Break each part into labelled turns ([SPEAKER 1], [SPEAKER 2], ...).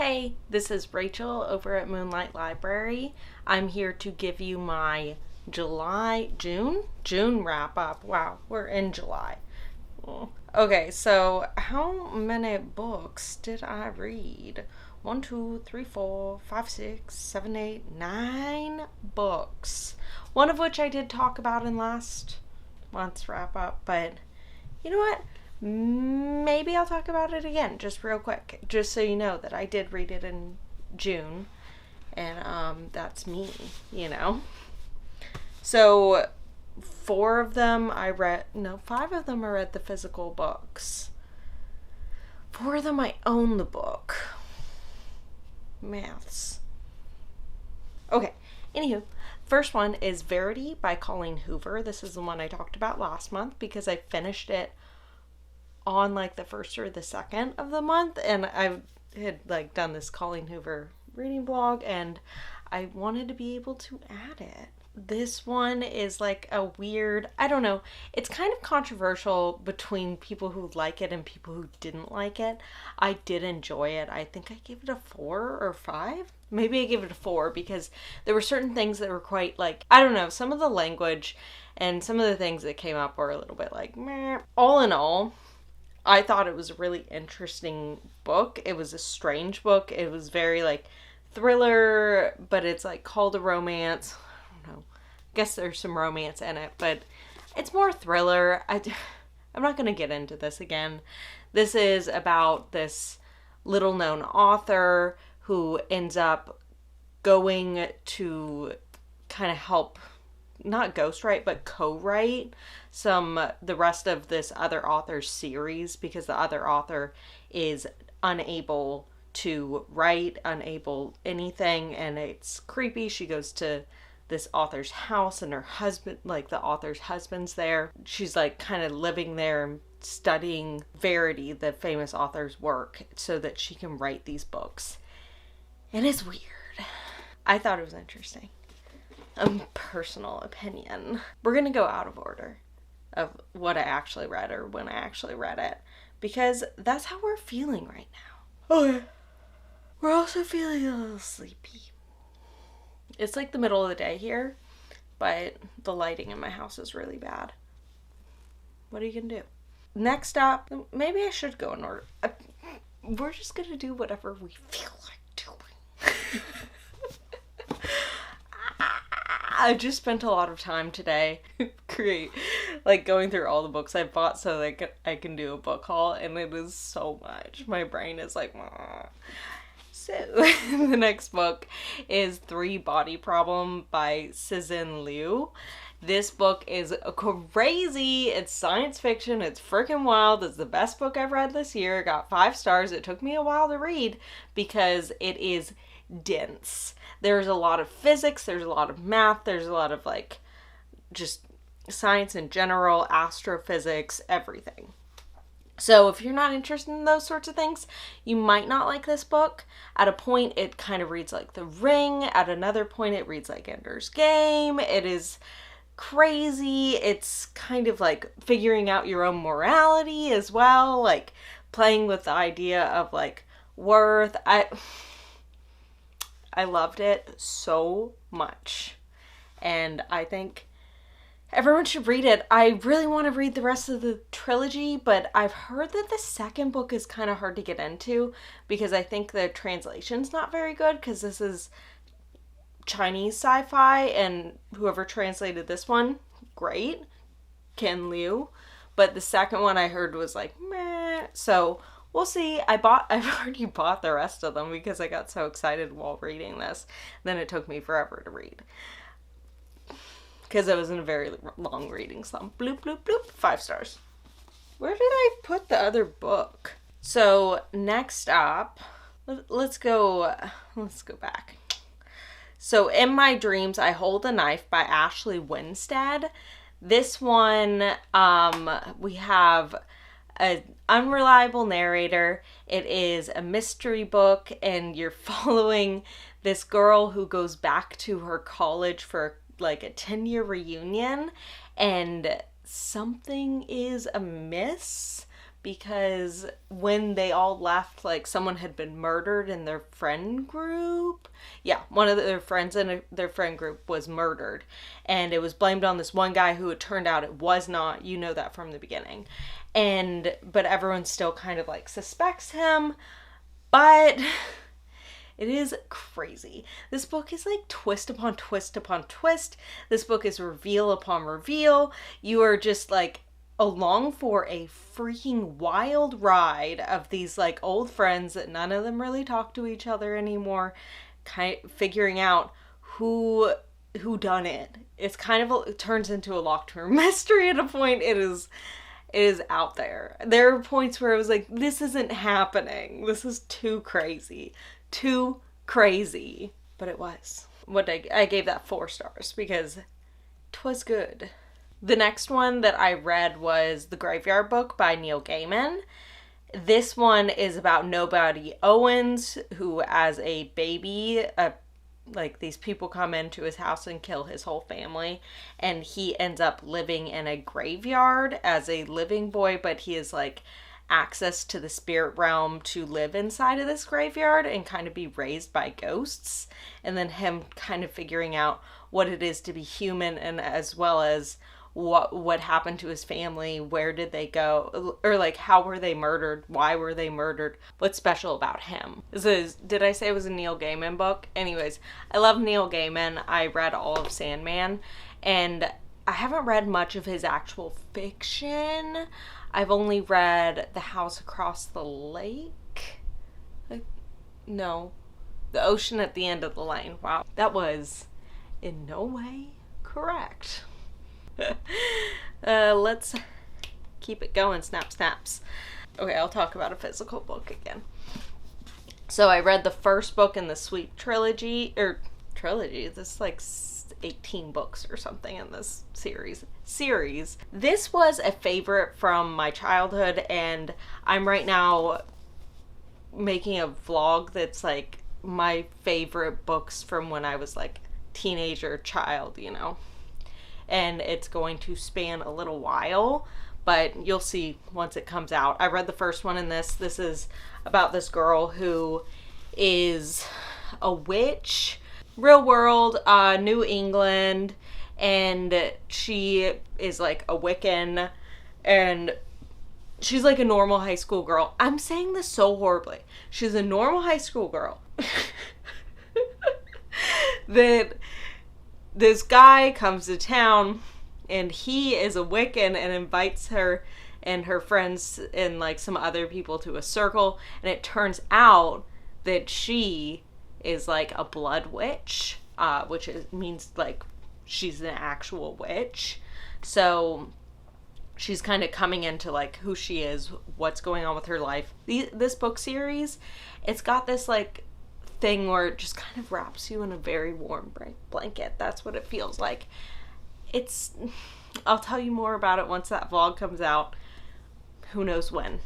[SPEAKER 1] Hey, this is Rachel over at Moonlight Library. I'm here to give you my June wrap up. Wow, we're in July. Okay, so how many books did I read? 1, 2, 3, 4, 5, 6, 7, 8, 9 books. One of which I did talk about in last month's wrap up, but you know what? Maybe I'll talk about it again, just real quick, just so you know that I did read it in June, and that's me, you know. So 5 of them I read the physical books. 4 of them I own the book. Maths. Okay, anywho, first one is Verity by Colleen Hoover. This is the one I talked about last month because I finished it on like the 1st or the 2nd of the month, and I had like done this Colleen Hoover reading blog and I wanted to be able to add it. This one is like a weird, I don't know, it's kind of controversial between people who like it and people who didn't like it. I did enjoy it. I think I gave it a 4 or 5. Maybe I gave it a 4 because there were certain things that were quite like, I don't know, some of the language and some of the things that came up were a little bit like meh. All in all, I thought it was a really interesting book. It was a strange book. It was very like thriller, but it's like called a romance. I don't know. I guess there's some romance in it, but it's more thriller. I'm not going to get into this again. This is about this little known author who ends up going to kind of help, not ghostwrite, but co-write the rest of this other author's series because the other author is unable to write, unable anything, and it's creepy. She goes to this author's house and her husband, like the author's husband's there. She's like kind of living there and studying Verity, the famous author's work, so that she can write these books. And it's weird. I thought it was interesting. Personal opinion. We're gonna go out of order of what I actually read or when I actually read it, because that's how we're feeling right now. Okay. We're also feeling a little sleepy. It's like the middle of the day here, but the lighting in my house is really bad. What are you gonna do? Next up, maybe I should go in order. We're just gonna do whatever we feel like doing. I just spent a lot of time today going through all the books I bought so that I can do a book haul, and it is so much. My brain is like, Mah. So the next book is 3 Body Problem by Cixin Liu. This book is crazy. It's science fiction. It's freaking wild. It's the best book I've read this year. It got 5 stars. It took me a while to read because it is dense. There's a lot of physics, there's a lot of math, there's a lot of like just science in general, astrophysics, everything. So if you're not interested in those sorts of things, you might not like this book. At a point it kind of reads like The Ring, at another point it reads like Ender's Game. It is crazy. It's kind of like figuring out your own morality as well, like playing with the idea of like worth. I loved it so much, and I think everyone should read it. I really want to read the rest of the trilogy, but I've heard that the second book is kind of hard to get into because I think the translation's not very good because this is Chinese sci-fi, and whoever translated this one, great, Ken Liu, but the second one I heard was like, meh, so we'll see. I've already bought the rest of them because I got so excited while reading this. Then it took me forever to read because I was in a very long reading slump. Bloop, bloop, bloop. 5 stars. Where did I put the other book? So next up, let's go back. So In My Dreams, I Hold a Knife by Ashley Winstead. This one, we have an unreliable narrator. It is a mystery book, and you're following this girl who goes back to her college for like a 10-year reunion, and something is amiss because when they all left, like, someone had been murdered in their friend group. Yeah, one of their friends in their friend group was murdered, and it was blamed on this one guy who it turned out it was not. You know that from the beginning. But everyone still kind of, like, suspects him, but it is crazy. This book is like twist upon twist upon twist. This book is reveal upon reveal. You are just like along for a freaking wild ride of these like old friends that none of them really talk to each other anymore, kind of figuring out who done it. It's kind of it turns into a locked room mystery at a point. It is out there. There are points where I was like, this isn't happening. This is too crazy. Too crazy. But it was. I gave that 4 stars because 'twas good. The next one that I read was The Graveyard Book by Neil Gaiman. This one is about Nobody Owens, who as a baby, like these people come into his house and kill his whole family, and he ends up living in a graveyard as a living boy, but he has like access to the spirit realm to live inside of this graveyard and kind of be raised by ghosts, and then him kind of figuring out what it is to be human, and as well as what happened to his family, where did they go, or like how were they murdered, why were they murdered, what's special about him. Did I say it was a Neil Gaiman book? Anyways, I love Neil Gaiman. I read all of Sandman, and I haven't read much of his actual fiction. I've only read The House Across the Lake. No, The Ocean at the End of the Lane. Wow, that was in no way correct. Let's keep it going. Snap snaps. Okay, I'll talk about a physical book again. So I read the first book in the Sweep trilogy. This is like 18 books or something in this series. This was a favorite from my childhood, and I'm right now making a vlog that's like my favorite books from when I was like teenager, child, you know. And it's going to span a little while, but you'll see once it comes out. I read the first one in this. This is about this girl who is a witch, real world, New England, and she is like a Wiccan, and she's like a normal high school girl. I'm saying this so horribly. She's a normal high school girl that this guy comes to town, and he is a Wiccan and invites her and her friends and like some other people to a circle, and it turns out that she is like a blood witch, which means like she's an actual witch. So she's kind of coming into like who she is, what's going on with her life. This book series, it's got this like thing where it just kind of wraps you in a very warm blanket. That's what it feels like. I'll tell you more about it once that vlog comes out. Who knows when.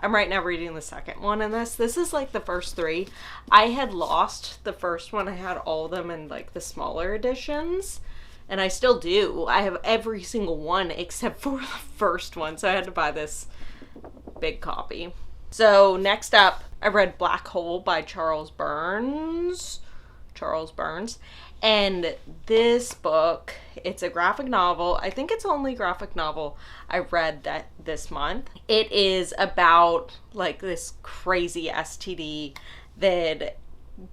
[SPEAKER 1] I'm right now reading the second one in this. This is like the first 3. I had lost the first one. I had all of them in like the smaller editions, and I still do. I have every single one except for the first one, so I had to buy this big copy. So next up, I read Black Hole by Charles Burns. And this book, it's a graphic novel. I think it's the only graphic novel I read this month. It is about like this crazy STD that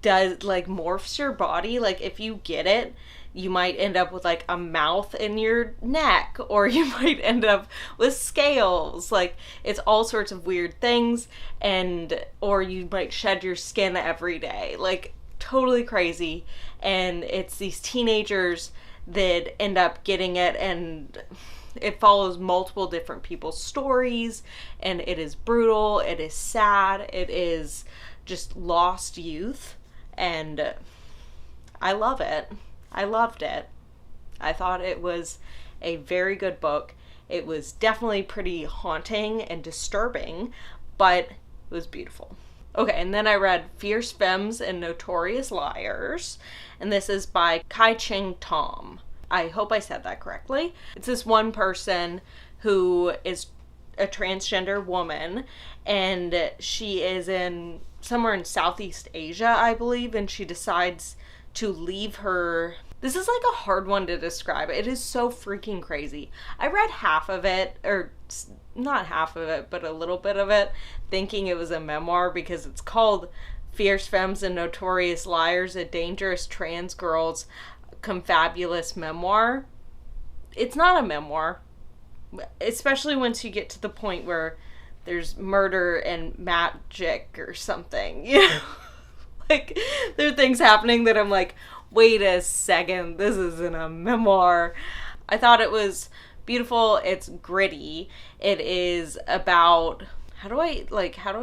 [SPEAKER 1] does like morphs your body. Like if you get it, you might end up with like a mouth in your neck, or you might end up with scales. Like it's all sorts of weird things, or you might shed your skin every day. Like totally crazy. And it's these teenagers that end up getting it, and it follows multiple different people's stories, and it is brutal, it is sad, it is just lost youth, and I love it. I loved it. I thought it was a very good book. It was definitely pretty haunting and disturbing, but it was beautiful. Okay, and then I read Fierce Femmes and Notorious Liars, and this is by Cheng Thom. I hope I said that correctly. It's this one person who is a transgender woman, and she is in somewhere in Southeast Asia, I believe, and she decides to leave her. This is like a hard one to describe. It is so freaking crazy. I read half of it, or not half of it, but a little bit of it, thinking it was a memoir because it's called Fierce Femmes and Notorious Liars, a Dangerous Trans Girl's Confabulous Memoir. It's not a memoir, especially once you get to the point where there's murder and magic or something, you know? Like, there are things happening that I'm like, wait a second, this isn't a memoir. I thought it was beautiful. It's gritty. It is about, how do I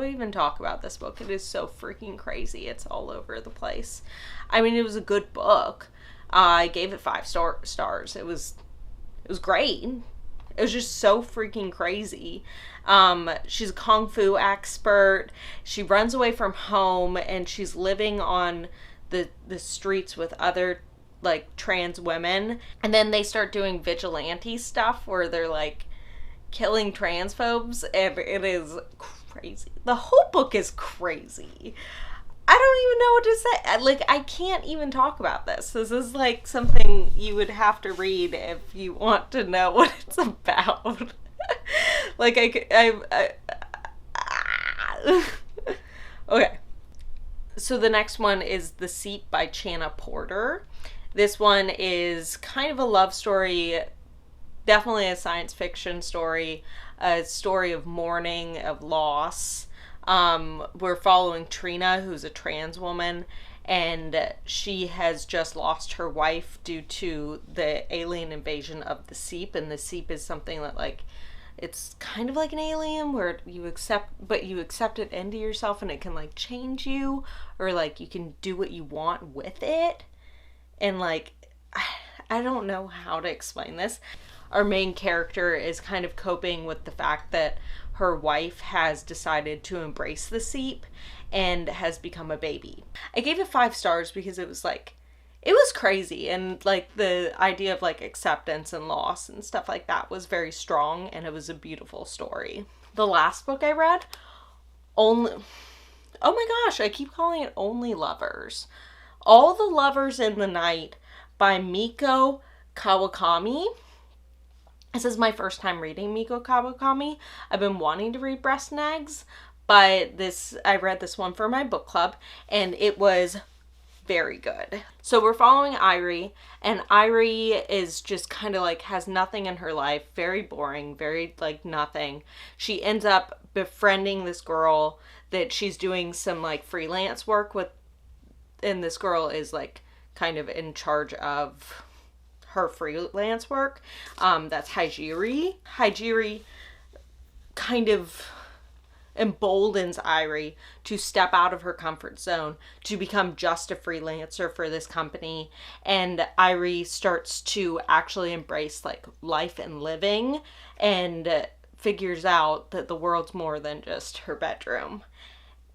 [SPEAKER 1] even talk about this book? It is so freaking crazy. It's all over the place. I mean, it was a good book. I gave it 5 stars. It was great. It was just so freaking crazy. She's a kung fu expert. She runs away from home and she's living on the streets with other like trans women. And then they start doing vigilante stuff where they're like killing transphobes, and it is crazy. The whole book is crazy. I don't even know what to say. Like, I can't even talk about this. This is like something you would have to read if you want to know what it's about. Like, okay. So the next one is The Seep by Chana Porter. This one is kind of a love story, definitely a science fiction story, a story of mourning, of loss. We're following Trina, who's a trans woman, and she has just lost her wife due to the alien invasion of the Seep, and the Seep is something that, like, it's kind of like an alien where you accept it into yourself and it can, like, change you, or, like, you can do what you want with it. And, like, I don't know how to explain this. Our main character is kind of coping with the fact that her wife has decided to embrace the Seep and has become a baby. I gave it 5 stars because it was, like, it was crazy, and, like, the idea of, like, acceptance and loss and stuff like that was very strong, and it was a beautiful story. The last book I read, oh my gosh, I keep calling it Only Lovers. All the Lovers in the Night by Mieko Kawakami. This is my first time reading Mieko Kawakami. I've been wanting to read Breast and Eggs, but I read this one for my book club, and it was very good. So we're following Irie, and Irie is just kind of like has nothing in her life, very boring, very like nothing. She ends up befriending this girl that she's doing some like freelance work with, and this girl is like kind of in charge of her freelance work. That's Hajiri. Hajiri kind of emboldens Irie to step out of her comfort zone to become just a freelancer for this company, and Irie starts to actually embrace like life and living, and figures out that the world's more than just her bedroom.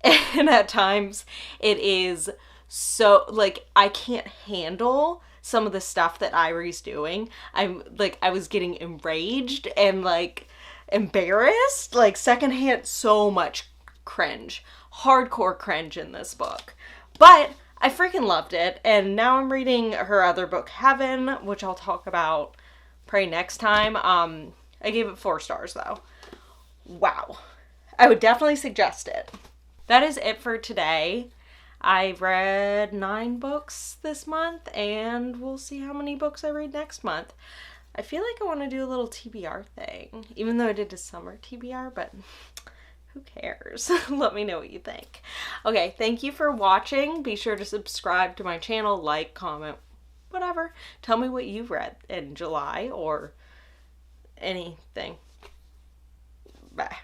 [SPEAKER 1] And at times it is so like I can't handle some of the stuff that Irie's doing. I was getting enraged and like embarrassed, like secondhand, so much cringe, hardcore cringe in this book. But I freaking loved it, and now I'm reading her other book, Heaven, which I'll talk about probably next time. I gave it 4 stars though. Wow. I would definitely suggest it. That is it for today. I read 9 books this month, and we'll see how many books I read next month. I feel like I want to do a little TBR thing, even though I did a summer TBR, but who cares? Let me know what you think. Okay, thank you for watching. Be sure to subscribe to my channel, like, comment, whatever. Tell me what you've read in July or anything. Bye.